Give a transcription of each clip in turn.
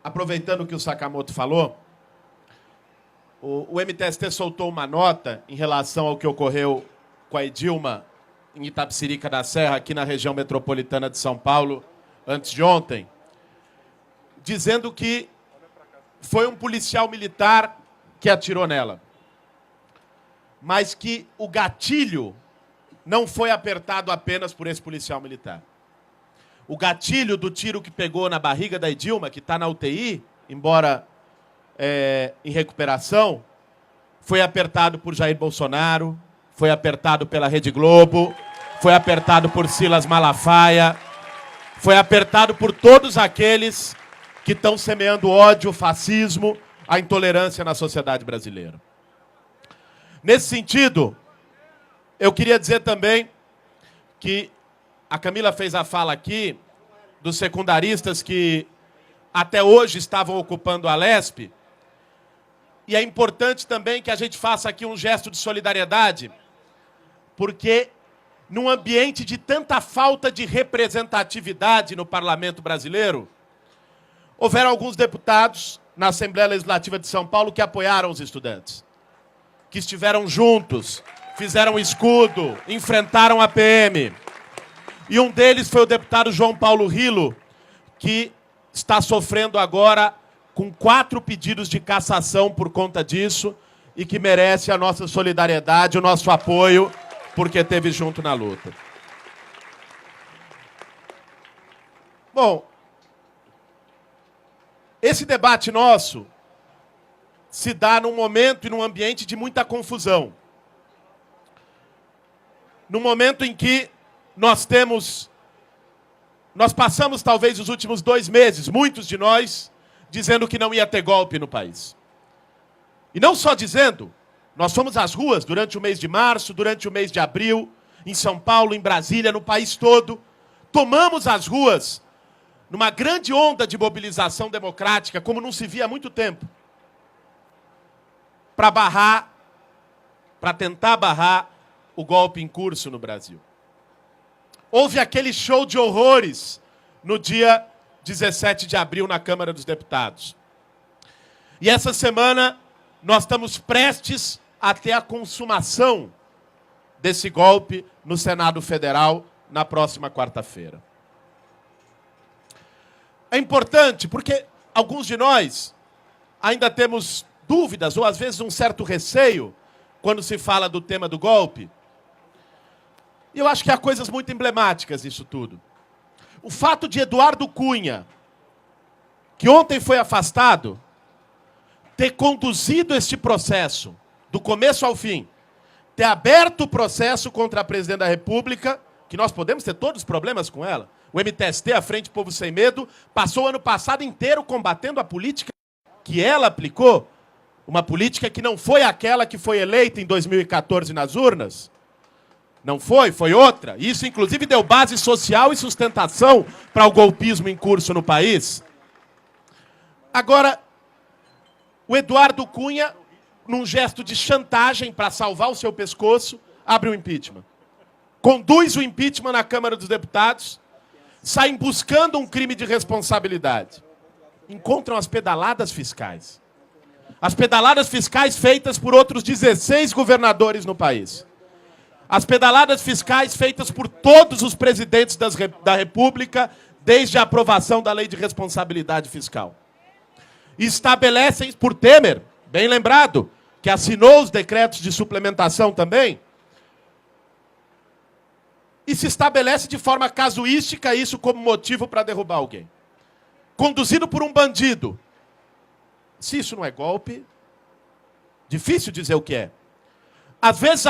aproveitando o que o Sakamoto falou, o MTST soltou uma nota em relação ao que ocorreu com a Edilma em Itapecerica da Serra, aqui na região metropolitana de São Paulo, antes de ontem, dizendo que foi um policial militar que atirou nela, mas que o gatilho não foi apertado apenas por esse policial militar. O gatilho do tiro que pegou na barriga da Edilma, que está na UTI, embora em recuperação, foi apertado por Jair Bolsonaro, foi apertado pela Rede Globo, foi apertado por Silas Malafaia, foi apertado por todos aqueles que estão semeando ódio, fascismo, a intolerância na sociedade brasileira. Nesse sentido, eu queria dizer também que a Camila fez a fala aqui dos secundaristas que até hoje estavam ocupando a Lespe, e é importante também que a gente faça aqui um gesto de solidariedade, porque num ambiente de tanta falta de representatividade no parlamento brasileiro, houveram alguns deputados na Assembleia Legislativa de São Paulo que apoiaram os estudantes, que estiveram juntos, fizeram escudo, enfrentaram a PM. E um deles foi o deputado João Paulo Rilo, que está sofrendo agora com 4 pedidos de cassação por conta disso e que merece a nossa solidariedade, o nosso apoio, porque esteve junto na luta. Bom, esse debate nosso se dá num momento e num ambiente de muita confusão. Num momento em que nós passamos talvez os últimos 2 meses, muitos de nós, dizendo que não ia ter golpe no país. E não só dizendo, nós fomos às ruas durante o mês de março, durante o mês de abril, em São Paulo, em Brasília, no país todo. Tomamos as ruas numa grande onda de mobilização democrática, como não se via há muito tempo, para tentar barrar o golpe em curso no Brasil. Houve aquele show de horrores no dia 17 de abril na Câmara dos Deputados. E essa semana nós estamos prestes a ter a consumação desse golpe no Senado Federal na próxima quarta-feira. É importante porque alguns de nós ainda temos dúvidas ou às vezes um certo receio quando se fala do tema do golpe. E eu acho que há coisas muito emblemáticas nisso tudo. O fato de Eduardo Cunha, que ontem foi afastado, ter conduzido este processo do começo ao fim, ter aberto o processo contra a presidente da República, que nós podemos ter todos os problemas com ela. O MTST, a Frente Povo Sem Medo, passou o ano passado inteiro combatendo a política que ela aplicou, uma política que não foi aquela que foi eleita em 2014 nas urnas. Não foi, foi outra. Isso, inclusive, deu base social e sustentação para o golpismo em curso no país. Agora, o Eduardo Cunha, num gesto de chantagem para salvar o seu pescoço, abre o impeachment. Conduz o impeachment na Câmara dos Deputados, saem buscando um crime de responsabilidade. Encontram as pedaladas fiscais. As pedaladas fiscais feitas por outros 16 governadores no país. As pedaladas fiscais feitas por todos os presidentes da República desde a aprovação da Lei de Responsabilidade Fiscal. E estabelecem, por Temer, bem lembrado, que assinou os decretos de suplementação também, e se estabelece de forma casuística isso como motivo para derrubar alguém. Conduzido por um bandido. Se isso não é golpe, difícil dizer o que é. Às vezes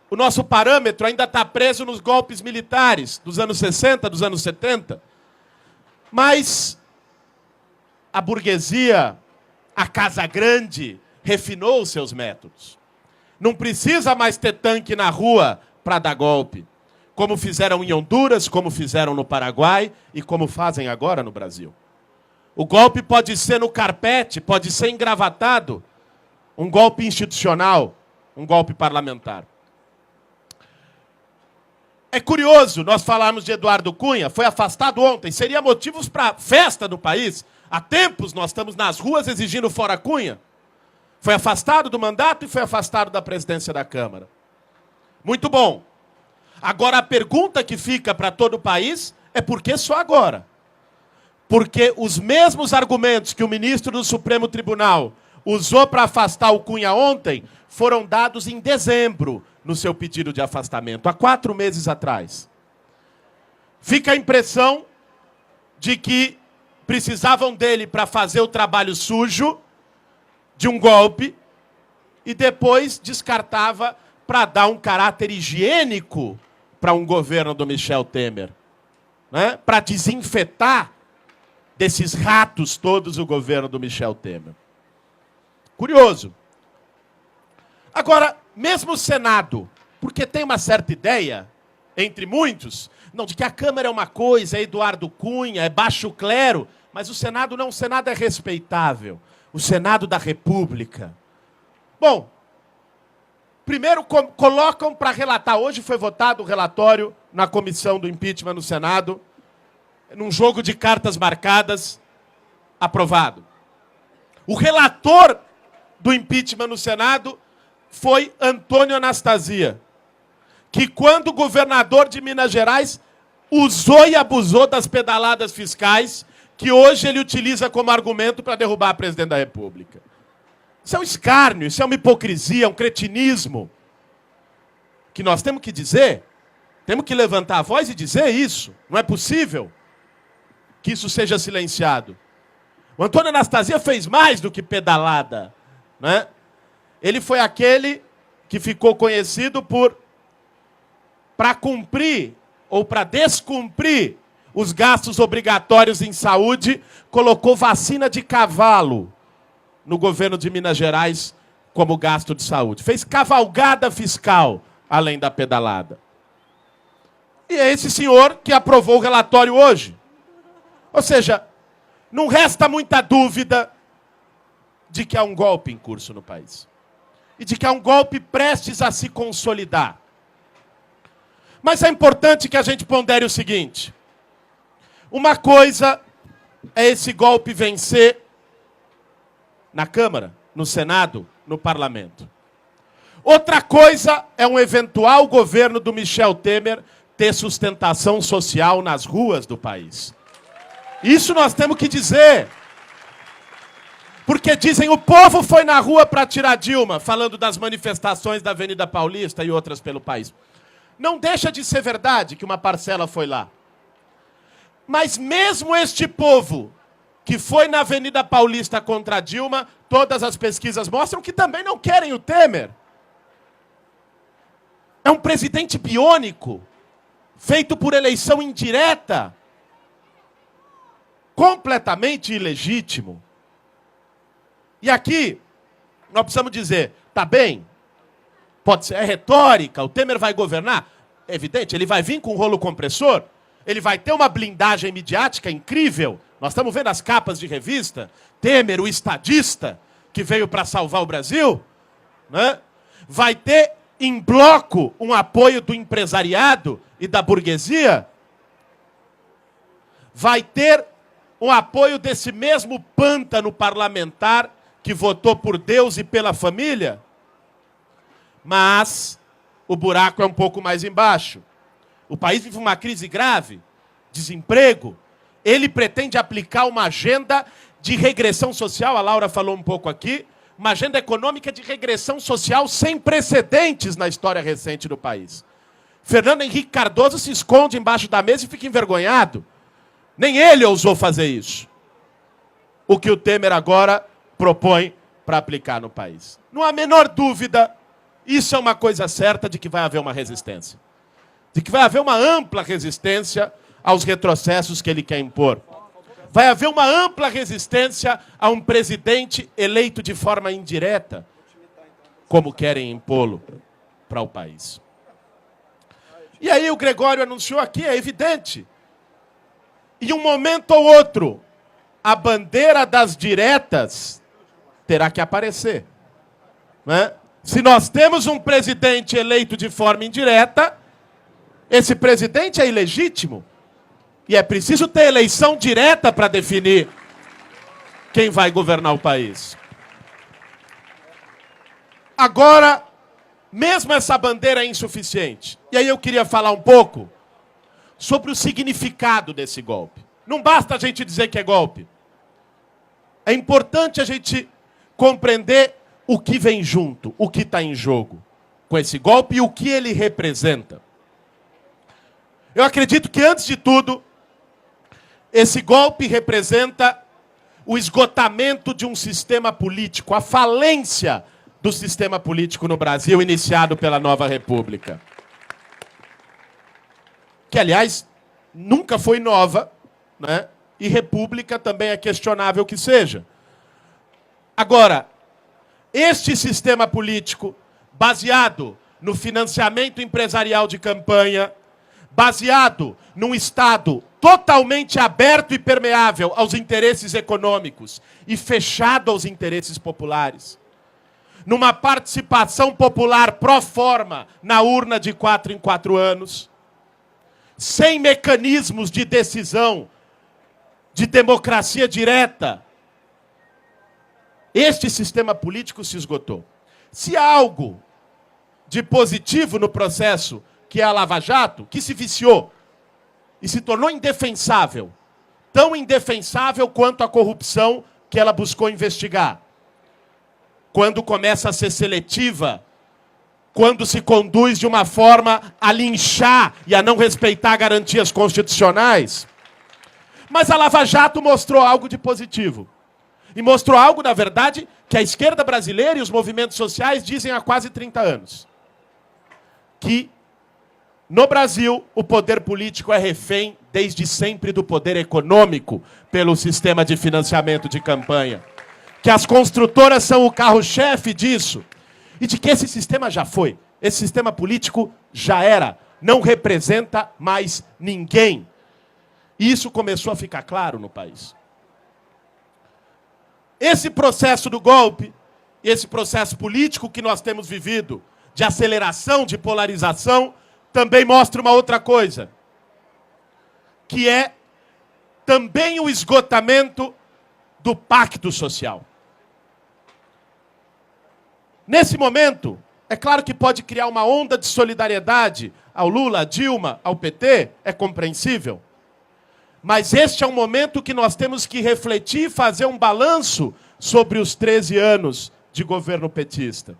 o nosso parâmetro ainda está preso nos golpes militares dos anos 60, dos anos 70. Mas a burguesia, a Casa Grande, refinou os seus métodos. Não precisa mais ter tanque na rua para dar golpe, como fizeram em Honduras, como fizeram no Paraguai e como fazem agora no Brasil. O golpe pode ser no carpete, pode ser engravatado, um golpe institucional, um golpe parlamentar. É curioso nós falarmos de Eduardo Cunha, foi afastado ontem, seria motivos para festa no país. Há tempos nós estamos nas ruas exigindo fora Cunha. Foi afastado do mandato e foi afastado da presidência da Câmara. Muito bom. Agora a pergunta que fica para todo o país é por que só agora? Porque os mesmos argumentos que o ministro do Supremo Tribunal usou para afastar o Cunha ontem foram dados em dezembro no seu pedido de afastamento, há 4 meses atrás. Fica a impressão de que precisavam dele para fazer o trabalho sujo de um golpe e depois descartava para dar um caráter higiênico para um governo do Michel Temer, né? Para desinfetar desses ratos todos o governo do Michel Temer. Curioso. Agora, mesmo o Senado, porque tem uma certa ideia, entre muitos, não, de que a Câmara é uma coisa, é Eduardo Cunha, é baixo clero, mas o Senado não, o Senado é respeitável. O Senado da República. Bom, primeiro colocam para relatar, hoje foi votado o relatório na comissão do impeachment no Senado, num jogo de cartas marcadas, aprovado. O relator do impeachment no Senado foi Antônio Anastasia, que quando governador de Minas Gerais usou e abusou das pedaladas fiscais que hoje ele utiliza como argumento para derrubar a presidente da República. Isso é um escárnio, isso é uma hipocrisia, um cretinismo. Que nós temos que dizer, temos que levantar a voz e dizer isso. Não é possível que isso seja silenciado. O Antônio Anastasia fez mais do que pedalada, né? Ele foi aquele que ficou conhecido por, para cumprir ou para descumprir os gastos obrigatórios em saúde, colocou vacina de cavalo no governo de Minas Gerais como gasto de saúde. Fez cavalgada fiscal, além da pedalada. E é esse senhor que aprovou o relatório hoje. Ou seja, não resta muita dúvida de que há um golpe em curso no país. E de que há um golpe prestes a se consolidar. Mas é importante que a gente pondere o seguinte. Uma coisa é esse golpe vencer na Câmara, no Senado, no Parlamento. Outra coisa é um eventual governo do Michel Temer ter sustentação social nas ruas do país. Isso nós temos que dizer. Porque dizem o povo foi na rua para tirar Dilma, falando das manifestações da Avenida Paulista e outras pelo país. Não deixa de ser verdade que uma parcela foi lá. Mas mesmo este povo que foi na Avenida Paulista contra a Dilma, todas as pesquisas mostram que também não querem o Temer. É um presidente biônico, feito por eleição indireta, completamente ilegítimo. E aqui, nós precisamos dizer, tá bem, pode ser, é retórica, o Temer vai governar? É evidente, ele vai vir com um rolo compressor, ele vai ter uma blindagem midiática incrível. Nós estamos vendo as capas de revista, Temer, o estadista, que veio para salvar o Brasil, né? Vai ter em bloco um apoio do empresariado e da burguesia, vai ter um apoio desse mesmo pântano parlamentar que votou por Deus e pela família, mas o buraco é um pouco mais embaixo. O país vive uma crise grave, desemprego. Ele pretende aplicar uma agenda de regressão social, a Laura falou um pouco aqui, uma agenda econômica de regressão social sem precedentes na história recente do país. Fernando Henrique Cardoso se esconde embaixo da mesa e fica envergonhado. Nem ele ousou fazer isso. O que o Temer agora propõe para aplicar no país. Não há a menor dúvida, isso é uma coisa certa de que vai haver uma resistência. De que vai haver uma ampla resistência aos retrocessos que ele quer impor. Vai haver uma ampla resistência a um presidente eleito de forma indireta, como querem impô-lo para o país. E aí o Gregório anunciou aqui, é evidente. Em um momento ou outro, a bandeira das diretas terá que aparecer, né? Se nós temos um presidente eleito de forma indireta, Esse presidente é ilegítimo. E é preciso ter eleição direta para definir quem vai governar o país. Agora, mesmo essa bandeira é insuficiente. E aí eu queria falar um pouco sobre o significado desse golpe. Não basta a gente dizer que é golpe. É importante a gente compreender o que vem junto, o que está em jogo com esse golpe e o que ele representa. Eu acredito que, antes de tudo, esse golpe representa o esgotamento de um sistema político, a falência do sistema político no Brasil, iniciado pela Nova República. Que, aliás, nunca foi nova, né? E república também é questionável que seja. Agora, este sistema político, baseado no financiamento empresarial de campanha, baseado num Estado totalmente aberto e permeável aos interesses econômicos e fechado aos interesses populares, numa participação popular pró forma na urna de 4 em 4 anos, sem mecanismos de decisão, de democracia direta, este sistema político se esgotou. Se há algo de positivo no processo, que é a Lava Jato, que se viciou e se tornou indefensável, tão indefensável quanto a corrupção que ela buscou investigar, quando começa a ser seletiva, quando se conduz de uma forma a linchar e a não respeitar garantias constitucionais. Mas a Lava Jato mostrou algo de positivo. E mostrou algo, na verdade, que a esquerda brasileira e os movimentos sociais dizem há quase 30 anos. Que, no Brasil, o poder político é refém, desde sempre, do poder econômico, pelo sistema de financiamento de campanha. Que as construtoras são o carro-chefe disso. E de que esse sistema já foi. Esse sistema político já era. Não representa mais ninguém. E isso começou a ficar claro no país. Esse processo do golpe, esse processo político que nós temos vivido, de aceleração, de polarização, também mostra uma outra coisa, que é também o esgotamento do pacto social. Nesse momento, é claro que pode criar uma onda de solidariedade ao Lula, a Dilma, ao PT, é compreensível. Mas este é um momento que nós temos que refletir e fazer um balanço sobre os 13 anos de governo petista.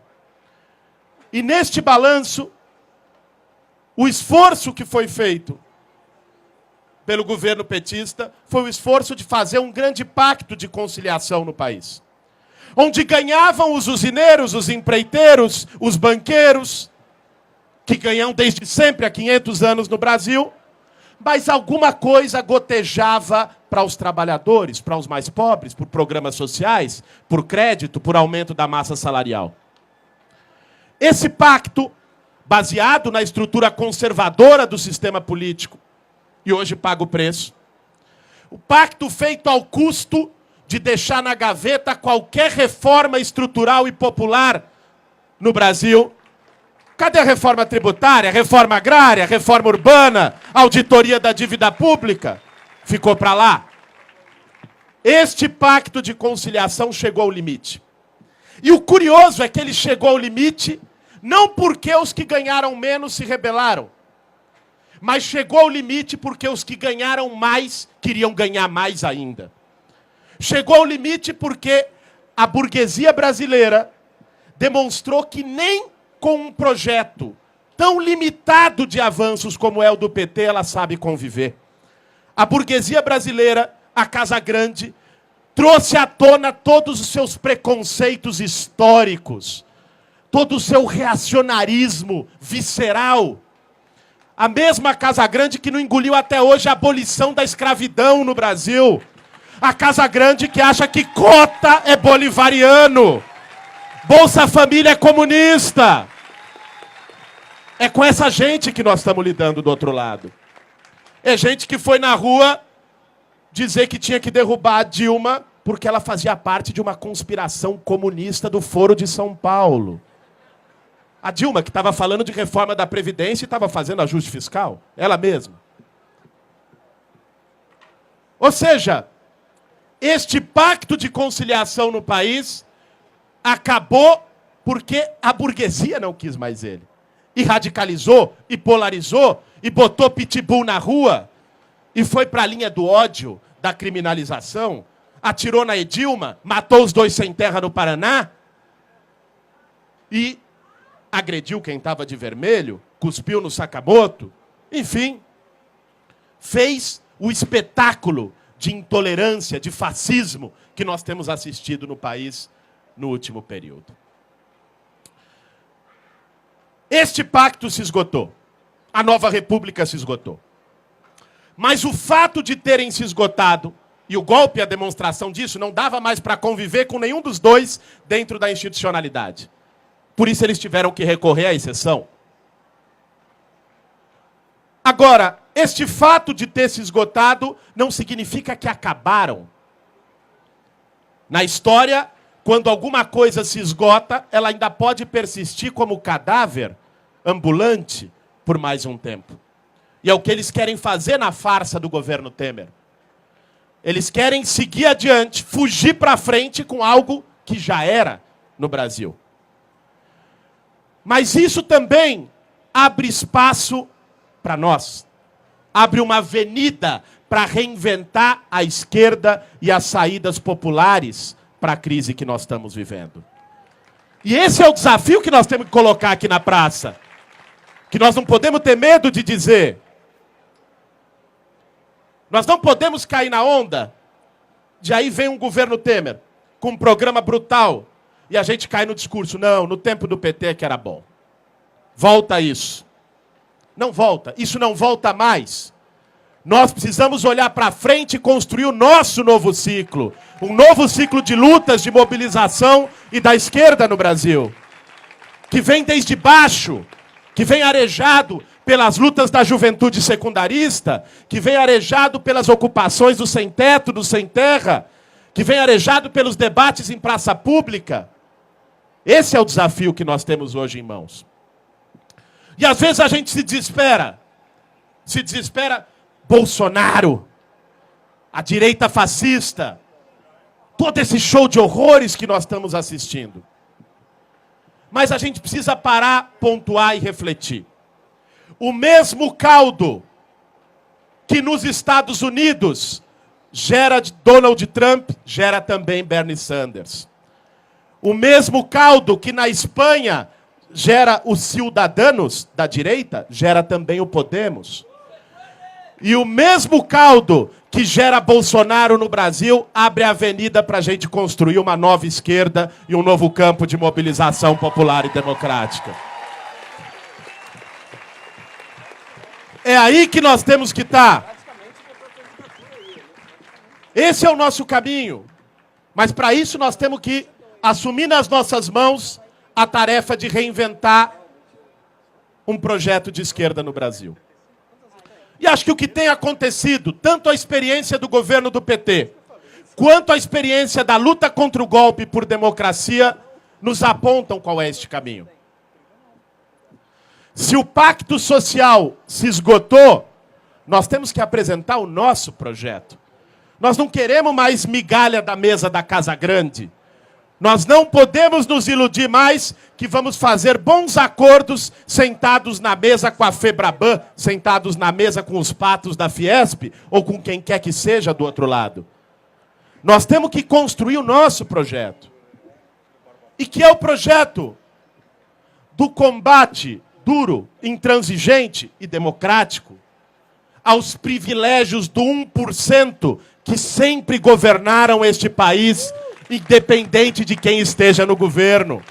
E neste balanço, o esforço que foi feito pelo governo petista foi o esforço de fazer um grande pacto de conciliação no país. Onde ganhavam os usineiros, os empreiteiros, os banqueiros, que ganham desde sempre há 500 anos no Brasil, mas alguma coisa gotejava para os trabalhadores, para os mais pobres, por programas sociais, por crédito, por aumento da massa salarial. Esse pacto, baseado na estrutura conservadora do sistema político, e hoje paga o preço, o pacto feito ao custo de deixar na gaveta qualquer reforma estrutural e popular no Brasil. Cadê a reforma tributária, a reforma agrária, a reforma urbana, a auditoria da dívida pública? Ficou para lá. Este pacto de conciliação chegou ao limite. E o curioso é que ele chegou ao limite não porque os que ganharam menos se rebelaram, mas chegou ao limite porque os que ganharam mais queriam ganhar mais ainda. Chegou ao limite porque a burguesia brasileira demonstrou que nem com um projeto tão limitado de avanços como é o do PT, ela sabe conviver. A burguesia brasileira, a Casa Grande, trouxe à tona todos os seus preconceitos históricos, todo o seu reacionarismo visceral. A mesma Casa Grande que não engoliu até hoje a abolição da escravidão no Brasil. A Casa Grande que acha que cota é bolivariano. Bolsa Família é comunista. É com essa gente que nós estamos lidando do outro lado. É gente que foi na rua dizer que tinha que derrubar a Dilma porque ela fazia parte de uma conspiração comunista do Foro de São Paulo. A Dilma, que estava falando de reforma da Previdência e estava fazendo ajuste fiscal. Ela mesma. Ou seja, este pacto de conciliação no país acabou porque a burguesia não quis mais ele. E radicalizou, e polarizou, e botou pitbull na rua, e foi para a linha do ódio, da criminalização, atirou na Edilma, matou os 2 sem terra no Paraná, e agrediu quem estava de vermelho, cuspiu no Sakamoto, enfim, fez o espetáculo de intolerância, de fascismo que nós temos assistido no país no último período. Este pacto se esgotou. A nova república se esgotou. Mas o fato de terem se esgotado, e o golpe e a demonstração disso, não dava mais para conviver com nenhum dos dois dentro da institucionalidade. Por isso eles tiveram que recorrer à exceção. Agora, este fato de ter se esgotado não significa que acabaram. Na história, quando alguma coisa se esgota, ela ainda pode persistir como cadáver ambulante por mais um tempo. E é o que eles querem fazer na farsa do governo Temer. Eles querem seguir adiante, fugir para frente com algo que já era no Brasil. Mas isso também abre espaço para nós. Abre uma avenida para reinventar a esquerda e as saídas populares para a crise que nós estamos vivendo. E esse é o desafio que nós temos que colocar aqui na praça. Que nós não podemos ter medo de dizer. Nós não podemos cair na onda de aí vem um governo Temer com um programa brutal e a gente cai no discurso. Não, no tempo do PT que era bom. Volta isso. Não volta. Isso não volta mais. Nós precisamos olhar para frente e construir o nosso novo ciclo. Um novo ciclo de lutas, de mobilização e da esquerda no Brasil. Que vem desde baixo, que vem arejado pelas lutas da juventude secundarista, que vem arejado pelas ocupações do sem-teto, do sem-terra, que vem arejado pelos debates em praça pública. Esse é o desafio que nós temos hoje em mãos. E às vezes a gente se desespera. Se desespera Bolsonaro, a direita fascista, todo esse show de horrores que nós estamos assistindo. Mas a gente precisa parar, pontuar e refletir. O mesmo caldo que nos Estados Unidos gera Donald Trump, gera também Bernie Sanders. O mesmo caldo que na Espanha gera os Ciudadanos da direita, gera também o Podemos. E o mesmo caldo que gera Bolsonaro no Brasil abre a avenida para a gente construir uma nova esquerda e um novo campo de mobilização popular e democrática. É aí que nós temos que estar. Esse é o nosso caminho. Mas para isso nós temos que assumir nas nossas mãos a tarefa de reinventar um projeto de esquerda no Brasil. E acho que o que tem acontecido, tanto a experiência do governo do PT, quanto a experiência da luta contra o golpe por democracia, nos apontam qual é este caminho. Se o pacto social se esgotou, nós temos que apresentar o nosso projeto. Nós não queremos mais migalha da mesa da Casa Grande. Nós não podemos nos iludir mais que vamos fazer bons acordos sentados na mesa com a Febraban, sentados na mesa com os patos da Fiesp, ou com quem quer que seja do outro lado. Nós temos que construir o nosso projeto. E que é o projeto do combate duro, intransigente e democrático aos privilégios do 1% que sempre governaram este país, independente de quem esteja no governo.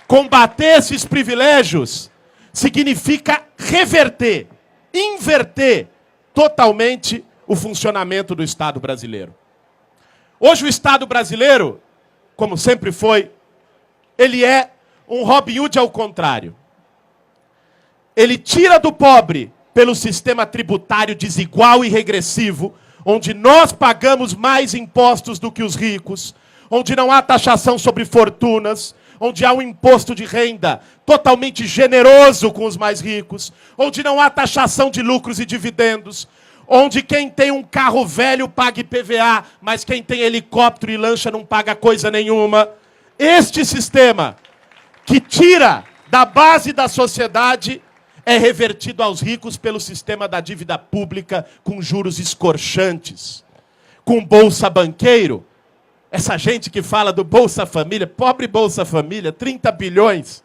Combater esses privilégios significa reverter, inverter totalmente o funcionamento do Estado brasileiro. Hoje o Estado brasileiro, como sempre foi, ele é um Robin Hood ao contrário. Ele tira do pobre pelo sistema tributário desigual e regressivo, onde nós pagamos mais impostos do que os ricos, onde não há taxação sobre fortunas, onde há um imposto de renda totalmente generoso com os mais ricos, onde não há taxação de lucros e dividendos, onde quem tem um carro velho paga IPVA, mas quem tem helicóptero e lancha não paga coisa nenhuma. Este sistema que tira da base da sociedade é revertido aos ricos pelo sistema da dívida pública com juros escorchantes, com Bolsa Banqueiro. Essa gente que fala do Bolsa Família, pobre Bolsa Família, 30 bilhões.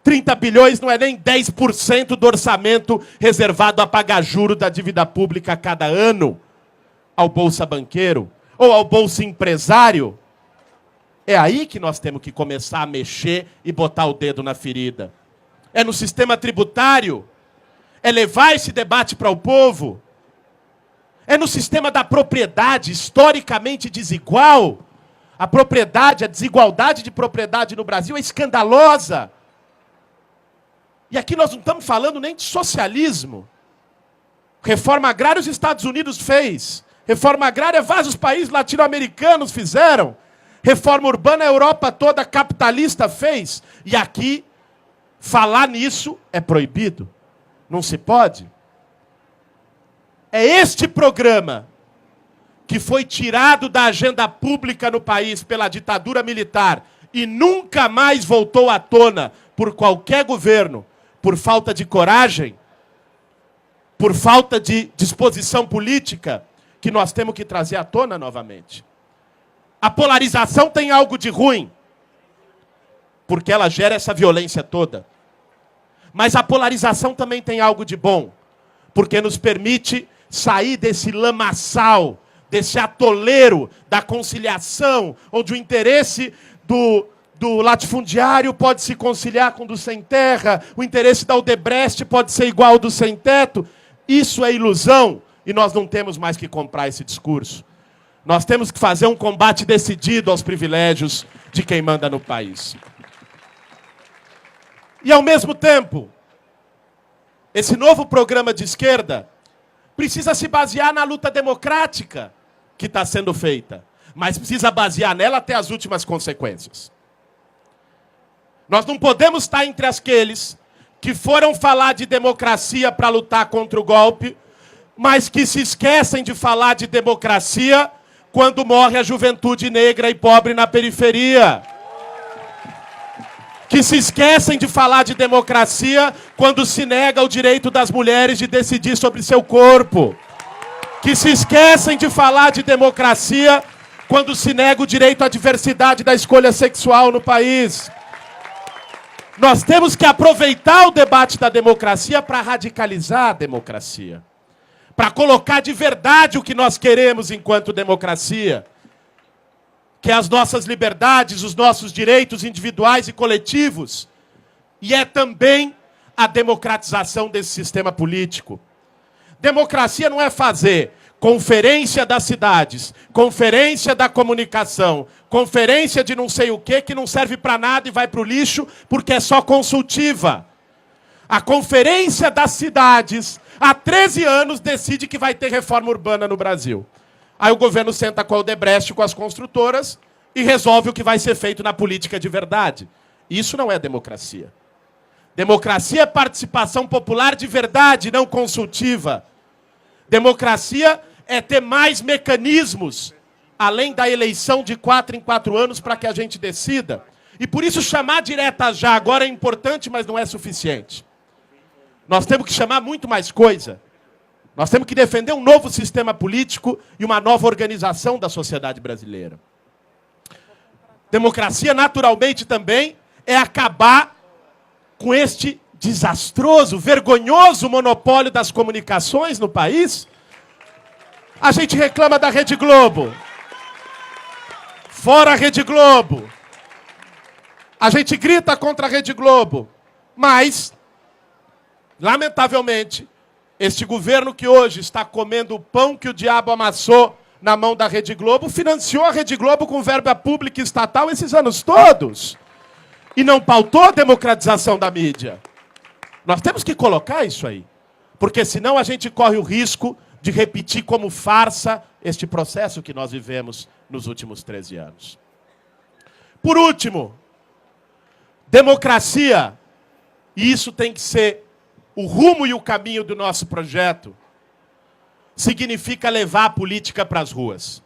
30 bilhões não é nem 10% do orçamento reservado a pagar juro da dívida pública a cada ano ao Bolsa Banqueiro ou ao Bolsa Empresário. É aí que nós temos que começar a mexer e botar o dedo na ferida. É no sistema tributário. É levar esse debate para o povo. É no sistema da propriedade, historicamente desigual. A propriedade, a desigualdade de propriedade no Brasil é escandalosa. E aqui nós não estamos falando nem de socialismo. Reforma agrária os Estados Unidos fez. Reforma agrária vários países latino-americanos fizeram. Reforma urbana a Europa toda capitalista fez. E aqui, falar nisso é proibido. Não se pode. É este programa que foi tirado da agenda pública no país pela ditadura militar e nunca mais voltou à tona por qualquer governo, por falta de coragem, por falta de disposição política, que nós temos que trazer à tona novamente. A polarização tem algo de ruim, porque ela gera essa violência toda. Mas a polarização também tem algo de bom, porque nos permite sair desse lamaçal, desse atoleiro da conciliação, onde o interesse do latifundiário pode se conciliar com o do sem terra, o interesse da Odebrecht pode ser igual ao do sem teto. Isso é ilusão e nós não temos mais que comprar esse discurso. Nós temos que fazer um combate decidido aos privilégios de quem manda no país. E, ao mesmo tempo, esse novo programa de esquerda precisa se basear na luta democrática que está sendo feita, mas precisa basear nela até as últimas consequências. Nós não podemos estar entre aqueles que foram falar de democracia para lutar contra o golpe, mas que se esquecem de falar de democracia quando morre a juventude negra e pobre na periferia. Que se esquecem de falar de democracia quando se nega o direito das mulheres de decidir sobre seu corpo. Que se esquecem de falar de democracia quando se nega o direito à diversidade da escolha sexual no país. Nós temos que aproveitar o debate da democracia para radicalizar a democracia. Para colocar de verdade o que nós queremos enquanto democracia. Que é as nossas liberdades, os nossos direitos individuais e coletivos. E é também a democratização desse sistema político. Democracia não é fazer conferência das cidades, conferência da comunicação, conferência de não sei o quê, que não serve para nada e vai para o lixo porque é só consultiva. A conferência das cidades, há 13 anos, decide que vai ter reforma urbana no Brasil. Aí o governo senta com a Odebrecht, com as construtoras, e resolve o que vai ser feito na política de verdade. Isso não é democracia. Democracia é participação popular de verdade, não consultiva. Democracia é ter mais mecanismos, além da eleição de 4 em 4 anos, para que a gente decida. E por isso chamar direta já agora é importante, mas não é suficiente. Nós temos que chamar muito mais coisa. Nós temos que defender um novo sistema político e uma nova organização da sociedade brasileira. Democracia, naturalmente, também é acabar com este desastroso, vergonhoso monopólio das comunicações no país. A gente reclama da Rede Globo. Fora a Rede Globo. A gente grita contra a Rede Globo. Mas, lamentavelmente, este governo que hoje está comendo o pão que o diabo amassou na mão da Rede Globo, financiou a Rede Globo com verba pública e estatal esses anos todos. E não pautou a democratização da mídia. Nós temos que colocar isso aí. Porque senão a gente corre o risco de repetir como farsa este processo que nós vivemos nos últimos 13 anos. Por último, Democracia, e isso tem que ser o rumo e o caminho do nosso projeto, significa levar a política para as ruas.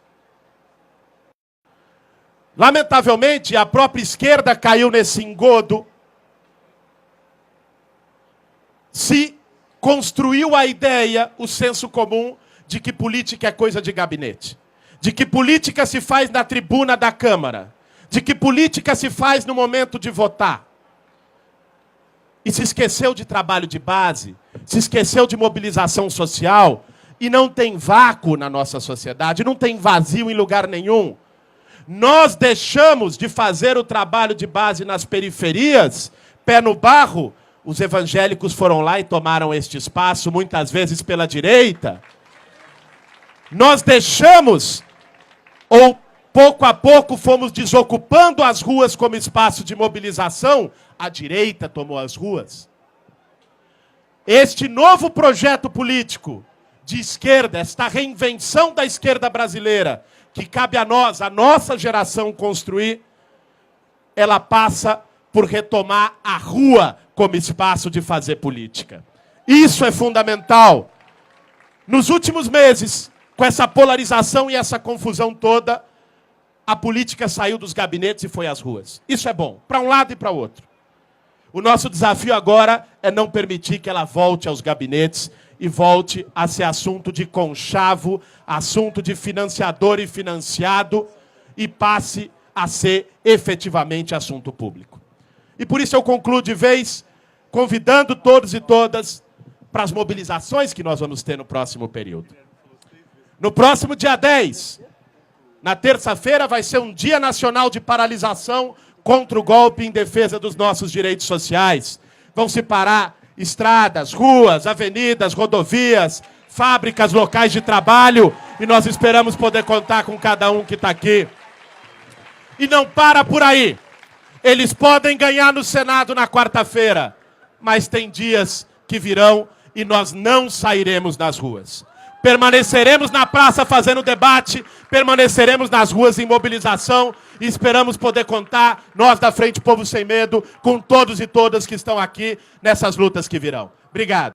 Lamentavelmente, a própria esquerda caiu nesse engodo, se construiu a ideia, o senso comum, de que política é coisa de gabinete, de que política se faz na tribuna da Câmara, de que política se faz no momento de votar. E se esqueceu de trabalho de base, se esqueceu de mobilização social, e não tem vácuo na nossa sociedade, não tem vazio em lugar nenhum. Nós deixamos de fazer o trabalho de base nas periferias, pé no barro. Os evangélicos foram lá e tomaram este espaço, muitas vezes pela direita. Nós deixamos, ou pouco a pouco fomos desocupando as ruas como espaço de mobilização, a direita tomou as ruas. Este novo projeto político de esquerda, esta reinvenção da esquerda brasileira, que cabe a nós, a nossa geração, construir, ela passa por retomar a rua como espaço de fazer política. Isso é fundamental. Nos últimos meses, com essa polarização e essa confusão toda, a política saiu dos gabinetes e foi às ruas. Isso é bom, para um lado e para o outro. O nosso desafio agora é não permitir que ela volte aos gabinetes e volte a ser assunto de conchavo, assunto de financiador e financiado, e passe a ser efetivamente assunto público. E por isso eu concluo de vez, convidando todos e todas para as mobilizações que nós vamos ter no próximo período. No próximo dia 10, na terça-feira, vai ser um Dia Nacional de Paralisação contra o golpe em defesa dos nossos direitos sociais. Vão se parar estradas, ruas, avenidas, rodovias, fábricas, locais de trabalho, e nós esperamos poder contar com cada um que está aqui. E não para por aí. Eles podem ganhar no Senado na quarta-feira, mas tem dias que virão e nós não sairemos nas ruas. Permaneceremos na praça fazendo debate, permaneceremos nas ruas em mobilização e esperamos poder contar, nós da Frente Povo Sem Medo, com todos e todas que estão aqui nessas lutas que virão. Obrigado.